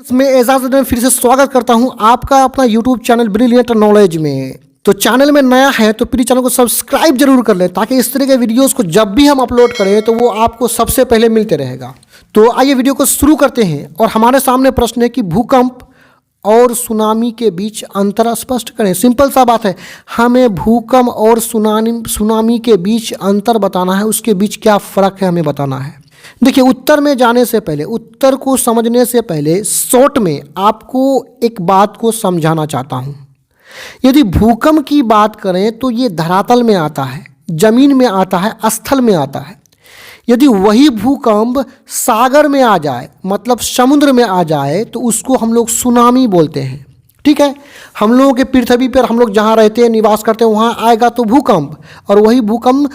मैं एजाज में फिर से स्वागत करता हूं आपका अपना यूट्यूब चैनल ब्रिलियंट नॉलेज में। तो चैनल में नया है तो प्लीज चैनल को सब्सक्राइब जरूर कर लें ताकि इस तरह के वीडियोस को जब भी हम अपलोड करें तो वो आपको सबसे पहले मिलते रहेगा। तो आइए वीडियो को शुरू करते हैं। और हमारे सामने प्रश्न है कि भूकंप और सुनामी के बीच अंतर स्पष्ट करें। सिंपल सा बात है, हमें भूकंप और सुनामी के बीच अंतर बताना है, उसके बीच क्या फ़र्क है हमें बताना है। देखिए, उत्तर में जाने से पहले, उत्तर को समझने से पहले शॉर्ट में आपको एक बात को समझाना चाहता हूँ। यदि भूकंप की बात करें तो ये धरातल में आता है, जमीन में आता है, स्थल में आता है। यदि वही भूकंप सागर में आ जाए, मतलब समुद्र में आ जाए, तो उसको हम लोग सुनामी बोलते हैं। ठीक है, हम लोगों के पृथ्वी पर हम लोग जहाँ रहते हैं, निवास करते हैं, वहाँ आएगा तो भूकंप, और वही भूकंप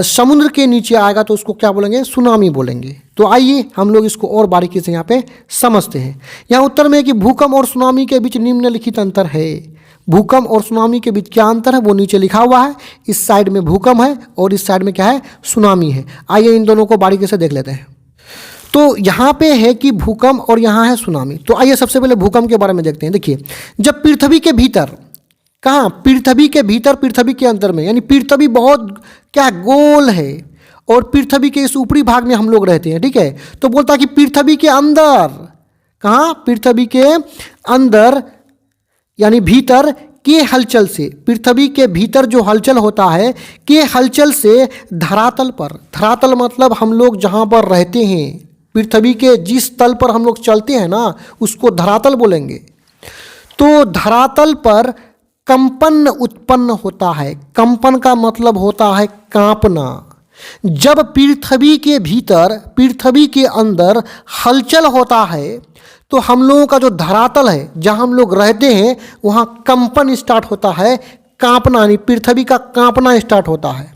समुद्र के नीचे आएगा तो उसको क्या बोलेंगे? सुनामी बोलेंगे। तो आइए हम लोग इसको और बारीकी से यहाँ पे समझते हैं। यहाँ उत्तर में है कि भूकंप और सुनामी के बीच निम्नलिखित अंतर है। भूकंप और सुनामी के बीच क्या अंतर है वो नीचे लिखा हुआ है। इस साइड में भूकंप है और इस साइड में क्या है? सुनामी है। आइए इन दोनों को बारीकी से देख लेते हैं। तो यहाँ पे है कि भूकंप और यहाँ है सुनामी। तो आइए सबसे पहले भूकंप के बारे में देखते हैं। देखिए, जब पृथ्वी के भीतर, कहाँ? पृथ्वी के भीतर, पृथ्वी के अंदर में, यानी पृथ्वी बहुत क्या गोल है और पृथ्वी के इस ऊपरी भाग में हम लोग रहते हैं। ठीक है, तो बोलता है कि पृथ्वी के अंदर, कहाँ? पृथ्वी के अंदर यानी भीतर के हलचल से, पृथ्वी के भीतर जो हलचल होता है के हलचल से धरातल पर, धरातल मतलब हम लोग जहाँ पर रहते हैं, पृथ्वी के जिस तल पर हम लोग चलते हैं ना, उसको धरातल बोलेंगे। तो धरातल पर कंपन उत्पन्न होता है। कंपन का मतलब होता है कांपना। जब पृथ्वी के भीतर, पृथ्वी के अंदर हलचल होता है तो हम लोगों का जो धरातल है, जहाँ हम लोग रहते हैं, वहाँ कंपन स्टार्ट होता है, कांपना, यानी पृथ्वी का कांपना स्टार्ट होता है।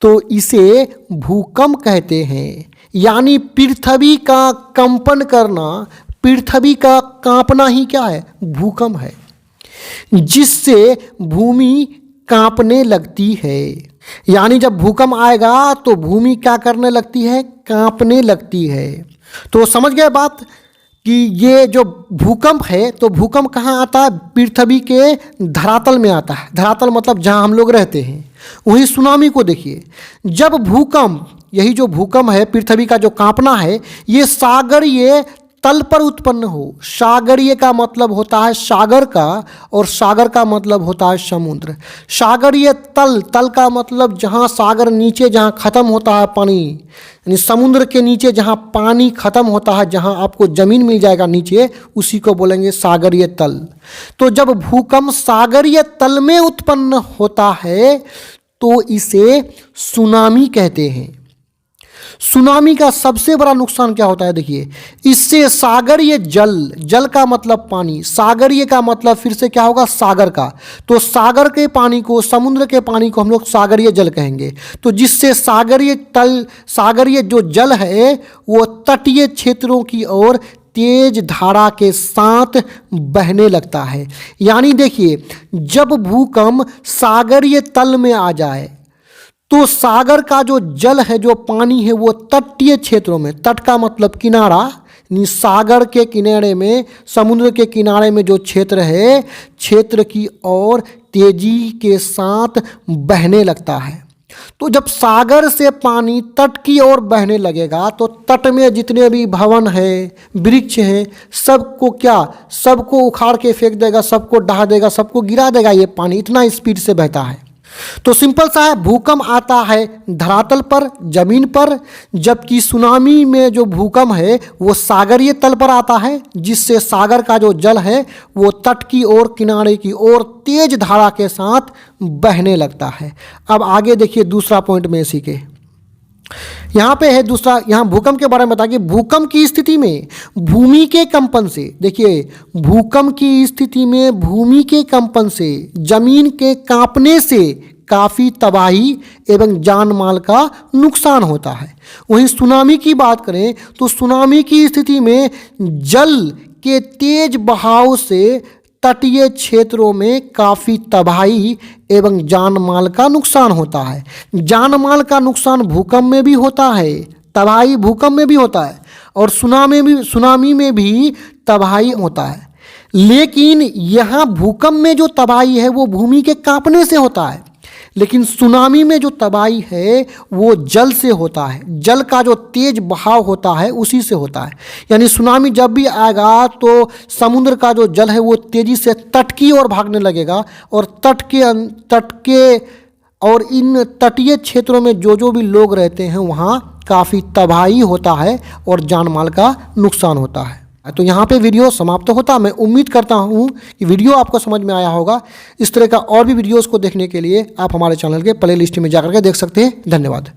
तो इसे भूकंप कहते हैं। यानी पृथ्वी का कंपन करना, पृथ्वी का कांपना ही क्या है? भूकंप है, जिससे भूमि कांपने लगती है। यानी जब भूकंप आएगा तो भूमि क्या करने लगती है? कांपने लगती है। तो समझ गए बात कि ये जो भूकंप है, तो भूकंप कहाँ आता है? पृथ्वी के धरातल में आता है। धरातल मतलब जहाँ हम लोग रहते हैं। वहीं सुनामी को देखिए, जब भूकंप, यही जो भूकंप है, पृथ्वी का जो कांपना है, ये सागरीय तल पर उत्पन्न हो। सागरीय का मतलब होता है सागर का, और सागर का मतलब होता है समुद्र। सागरीय तल, तल का मतलब जहाँ सागर नीचे, जहाँ ख़त्म होता है पानी, यानी समुद्र के नीचे जहाँ पानी ख़त्म होता है, जहाँ आपको ज़मीन मिल जाएगा नीचे, उसी को बोलेंगे सागरीय तल। तो जब भूकंप सागरीय तल में उत्पन्न होता है तो इसे सुनामी कहते हैं। सुनामी का सबसे बड़ा नुकसान क्या होता है? देखिए, इससे सागरीय जल, जल का मतलब पानी, सागरीय का मतलब फिर से क्या होगा? सागर का। तो सागर के पानी को, समुद्र के पानी को हम लोग सागरीय जल कहेंगे। तो जिससे सागरीय तल, सागरीय जो जल है वो तटीय क्षेत्रों की ओर तेज धारा के साथ बहने लगता है। यानी देखिए, जब भूकंप सागरीय तल में आ जाए तो सागर का जो जल है, जो पानी है, वो तटीय क्षेत्रों में, तट का मतलब किनारा, यानी सागर के किनारे में, समुद्र के किनारे में जो क्षेत्र है, क्षेत्र की ओर तेजी के साथ बहने लगता है। तो जब सागर से पानी तट की ओर बहने लगेगा तो तट में जितने भी भवन है, वृक्ष हैं, सबको क्या? सबको उखाड़ के फेंक देगा, सबको ढहा देगा, सबको गिरा देगा। ये पानी इतना स्पीड से बहता है। तो सिंपल सा है, भूकंप आता है धरातल पर, जमीन पर, जबकि सुनामी में जो भूकंप है वो सागरीय तल पर आता है, जिससे सागर का जो जल है वो तट की ओर, किनारे की ओर तेज धारा के साथ बहने लगता है। अब आगे देखिए दूसरा पॉइंट में इसी के यहाँ पे है दूसरा, यहाँ भूकंप के बारे में बताइए। भूकंप की स्थिति में भूमि के कंपन से, देखिए, भूकंप की स्थिति में भूमि के कंपन से, जमीन के कांपने से काफ़ी तबाही एवं जान माल का नुकसान होता है। वहीं सुनामी की बात करें तो सुनामी की स्थिति में जल के तेज बहाव से तटीय क्षेत्रों में काफ़ी तबाही एवं जान माल का नुकसान होता है। जान माल का नुकसान भूकंप में भी होता है, तबाही भूकंप में भी होता है, और सुनामी में भी तबाही होता है। लेकिन यहाँ भूकंप में जो तबाही है वो भूमि के कांपने से होता है, लेकिन सुनामी में जो तबाही है वो जल से होता है। जल का जो तेज बहाव होता है उसी से होता है। यानी सुनामी जब भी आएगा तो समुद्र का जो जल है वो तेजी से तट की ओर भागने लगेगा, और तट के और इन तटीय क्षेत्रों में जो भी लोग रहते हैं वहाँ काफ़ी तबाही होता है और जान माल का नुकसान होता है। तो यहाँ पे वीडियो समाप्त होता। मैं उम्मीद करता हूँ कि वीडियो आपको समझ में आया होगा। इस तरह का और भी वीडियोस को देखने के लिए आप हमारे चैनल के प्ले लिस्ट में जाकर के देख सकते हैं। धन्यवाद।